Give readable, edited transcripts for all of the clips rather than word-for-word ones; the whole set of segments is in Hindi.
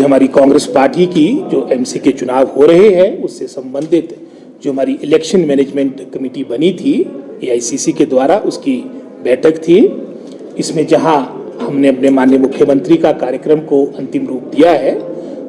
कि हमारी कांग्रेस पार्टी की जो एमसी के चुनाव हो रहे हैं उससे संबंधित जो हमारी इलेक्शन मैनेजमेंट कमेटी बनी थी एआईसीसी के द्वारा, उसकी बैठक थी। इसमें जहां हमने अपने माननीय मुख्यमंत्री का कार्यक्रम को अंतिम रूप दिया है,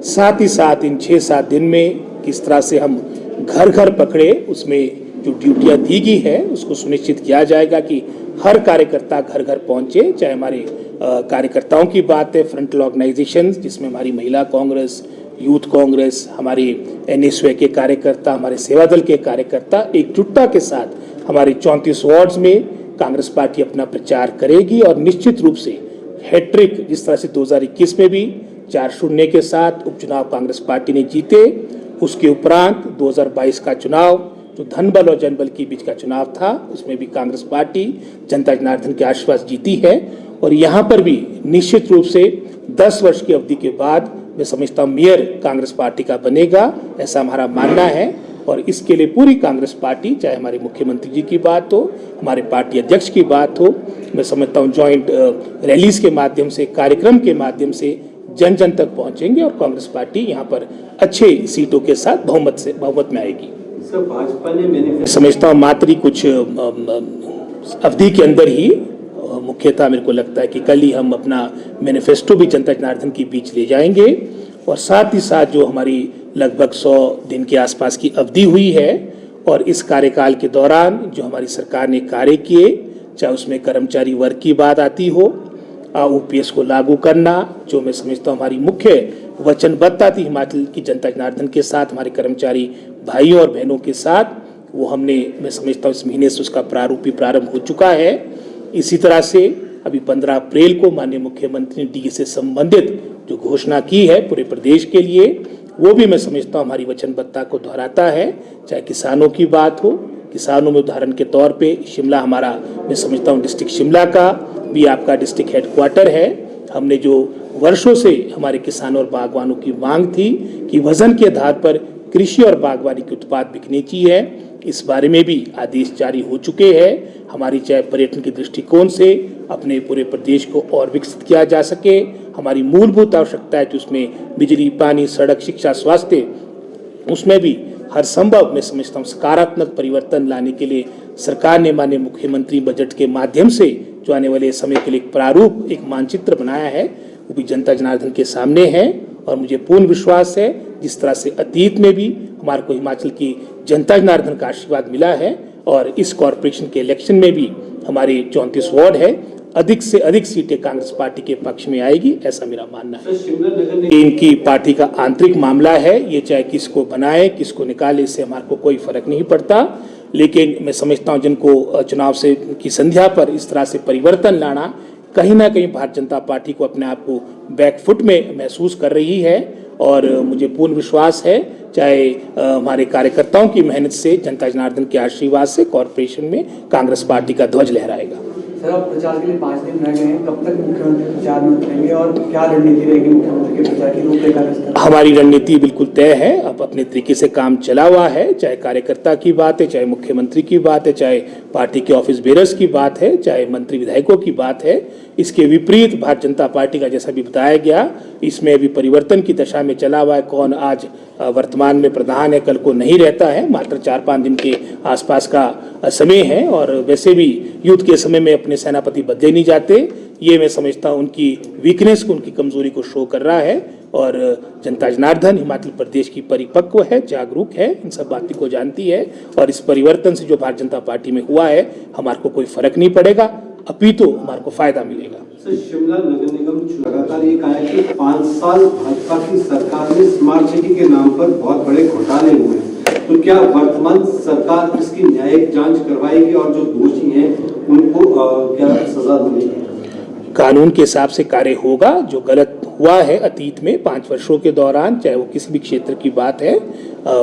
साथ ही साथ इन 6-7 दिन में किस तरह से हम घर घर पकड़े उसमें जो ड्यूटियां दी गई है उसको सुनिश्चित किया जाएगा कि हर कार्यकर्ता घर घर पहुंचे। चाहे हमारे कार्यकर्ताओं की बात है, फ्रंटल ऑर्गेनाइजेशंस जिसमें हमारी महिला कांग्रेस, यूथ कांग्रेस, हमारे एनएसयूआई के कार्यकर्ता, हमारे सेवा दल के कार्यकर्ता एकजुटता के साथ हमारे 34 वार्ड्स में कांग्रेस पार्टी अपना प्रचार करेगी और निश्चित रूप से हैट्रिक जिस तरह से 2021 में भी 4-0 के साथ उपचुनाव कांग्रेस पार्टी ने जीते, उसके उपरांत 2022 का चुनाव जो धनबल और जनबल के बीच का चुनाव था उसमें भी कांग्रेस पार्टी जनता जनार्दन के आशीर्वाद जीती है। और यहाँ पर भी निश्चित रूप से 10 वर्ष की अवधि के बाद मैं समझता हूँ मेयर कांग्रेस पार्टी का बनेगा, ऐसा हमारा मानना है। और इसके लिए पूरी कांग्रेस पार्टी, चाहे हमारे मुख्यमंत्री जी की बात हो, हमारे पार्टी अध्यक्ष की बात हो, मैं समझता हूँ जॉइंट रैलीज के माध्यम से, कार्यक्रम के माध्यम से जन जन तक पहुंचेंगे और कांग्रेस पार्टी यहाँ पर अच्छे सीटों के साथ बहुमत में आएगी। भाजपा ने समझता हूँ मात्र कुछ अवधि के अंदर ही, मुख्यतः मेरे को लगता है कि कल ही हम अपना मैनिफेस्टो भी जनता जनार्दन के बीच ले जाएंगे और साथ ही साथ जो हमारी लगभग 100 दिन के आसपास की अवधि हुई है और इस कार्यकाल के दौरान जो हमारी सरकार ने कार्य किए, चाहे उसमें कर्मचारी वर्ग की बात आती हो, ओपीएस को लागू करना, जो मैं समझता हूँ हमारी मुख्य वचनबद्धता थी हिमाचल की जनता जनार्दन के साथ, हमारे कर्मचारी भाइयों और बहनों के साथ, वो हमने, मैं समझता हूँ इस महीने से उसका प्रारूप भी प्रारंभ हो चुका है। इसी तरह से अभी 15 अप्रैल को माननीय मुख्यमंत्री ने डीए से संबंधित जो घोषणा की है पूरे प्रदेश के लिए, वो भी मैं समझता हूँ हमारी वचनबद्धता को दोहराता है। चाहे किसानों की बात हो, किसानों में उदाहरण के तौर पे शिमला हमारा, मैं समझता हूँ डिस्ट्रिक्ट शिमला का भी आपका डिस्ट्रिक्ट हेडक्वार्टर है। हमने जो वर्षों से हमारे किसानों और बागवानों की मांग थी कि वजन के आधार पर कृषि और बागवानी के उत्पाद बिकने चाहिए, इस बारे में भी आदेश जारी हो चुके हैं। हमारी चाहे पर्यटन के दृष्टिकोण से अपने पूरे प्रदेश को और विकसित किया जा सके, हमारी मूलभूत आवश्यकता है कि उसमें बिजली, पानी, सड़क, शिक्षा, स्वास्थ्य, उसमें भी हर संभव मैं समझता हूँ सकारात्मक परिवर्तन लाने के लिए सरकार ने माननीय मुख्यमंत्री बजट के माध्यम से जो आने वाले समय के लिए एक प्रारूप, एक मानचित्र बनाया है, वो भी जनता जनार्दन के सामने है। और मुझे पूर्ण विश्वास है जिस तरह से अतीत में भी हमारे को हिमाचल की जनता जनार्दन का आशीर्वाद मिला है और इस कॉरपोरेशन के इलेक्शन में भी हमारे 34 वार्ड है, अधिक से अधिक सीटें कांग्रेस पार्टी के पक्ष में आएगी, ऐसा मेरा मानना है। इनकी पार्टी का आंतरिक मामला है, ये चाहे किसको बनाए किसको निकाले, इससे हमारे को कोई फर्क नहीं पड़ता। लेकिन मैं समझता हूँ जिनको चुनाव से की संध्या पर इस तरह से परिवर्तन लाना, कहीं ना कहीं भारतीय जनता पार्टी को अपने आप को बैकफुट में महसूस कर रही है। और मुझे पूर्ण विश्वास है चाहे हमारे कार्यकर्ताओं की मेहनत से, जनता जनार्दन के आशीर्वाद से कॉर्पोरेशन में कांग्रेस पार्टी का ध्वज लहराएगा। सर, अब प्रचार के लिए 5 दिन रह गए हैं, कब तक मुख्यमंत्री प्रचार में उतरेंगे और क्या रणनीति रहेगी मुख्यमंत्री के प्रचार की रूपरेखा? हमारी रणनीति बिल्कुल तय है, अब अपने तरीके से काम चला हुआ है। चाहे कार्यकर्ता की बात है, चाहे मुख्यमंत्री की बात है, चाहे पार्टी के ऑफिस बेरर्स की बात है, चाहे मंत्री विधायकों की बात है। इसके विपरीत भारतीय जनता पार्टी का जैसा भी बताया गया, इसमें अभी परिवर्तन की दशा में चला हुआ है। कौन आज वर्तमान में प्रधान है, कल को नहीं रहता है, मात्र 4-5 दिन के आसपास का समय है। और वैसे भी युद्ध के समय में अपने सेनापति बदले नहीं जाते, ये मैं समझता हूँ उनकी वीकनेस को, उनकी कमजोरी को शो कर रहा है। और जनता जनार्दन हिमाचल प्रदेश की परिपक्व है, जागरूक है, इन सब बातों को जानती है। और इस परिवर्तन से जो भारतीय जनता पार्टी में हुआ है, हमारे को कोई फर्क नहीं पड़ेगा, अपितु हमारे को फायदा मिलेगा। शिमला नगर निगम लगातार ये कहा है कि 5 साल भाजपा की सरकार में स्मार्ट सिटी के नाम पर बहुत बड़े घोटाले हुए हैं, तो क्या वर्तमान सरकार इसकी न्यायिक जांच करवाएगी और जो दोषी हैं उनको क्या सजा मिलेगी? कानून के हिसाब से कार्य होगा। जो गलत हुआ है अतीत में 5 वर्षों के दौरान, चाहे वो किसी भी क्षेत्र की बात है,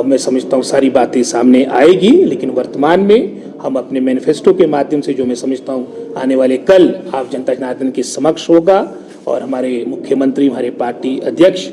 मैं समझता हूँ सारी बातें सामने आएगी। लेकिन वर्तमान में हम अपने मैनिफेस्टो के माध्यम से, जो मैं समझता हूँ आने वाले कल आप जनता जनार्दन के समक्ष होगा और हमारे मुख्यमंत्री, हमारे पार्टी अध्यक्ष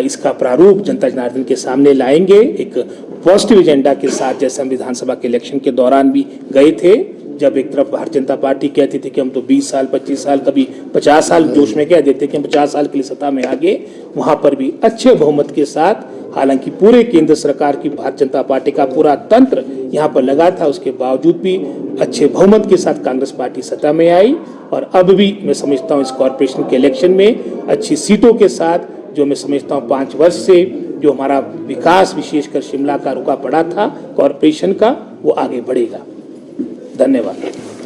इसका प्रारूप जनता जनार्दन के सामने लाएंगे एक पॉजिटिव एजेंडा के साथ, जैसे हम विधानसभा के इलेक्शन के दौरान भी गए थे। जब एक तरफ भारतीय जनता पार्टी कहती थी कि हम तो 20 साल 25 साल कभी 50 साल जोश में कह देते कि हम 50 साल के लिए सत्ता में आगे, वहां पर भी अच्छे बहुमत के साथ, हालांकि पूरे केंद्र सरकार की भारतीय जनता पार्टी का पूरा तंत्र यहाँ पर लगा था, उसके बावजूद भी अच्छे बहुमत के साथ कांग्रेस पार्टी सत्ता में आई। और अब भी मैं समझता हूँ इस कॉरपोरेशन के इलेक्शन में अच्छी सीटों के साथ, जो मैं समझता हूँ 5 वर्ष से जो हमारा विकास विशेषकर शिमला का रुका पड़ा था कॉरपोरेशन का, वो आगे बढ़ेगा। धन्यवाद।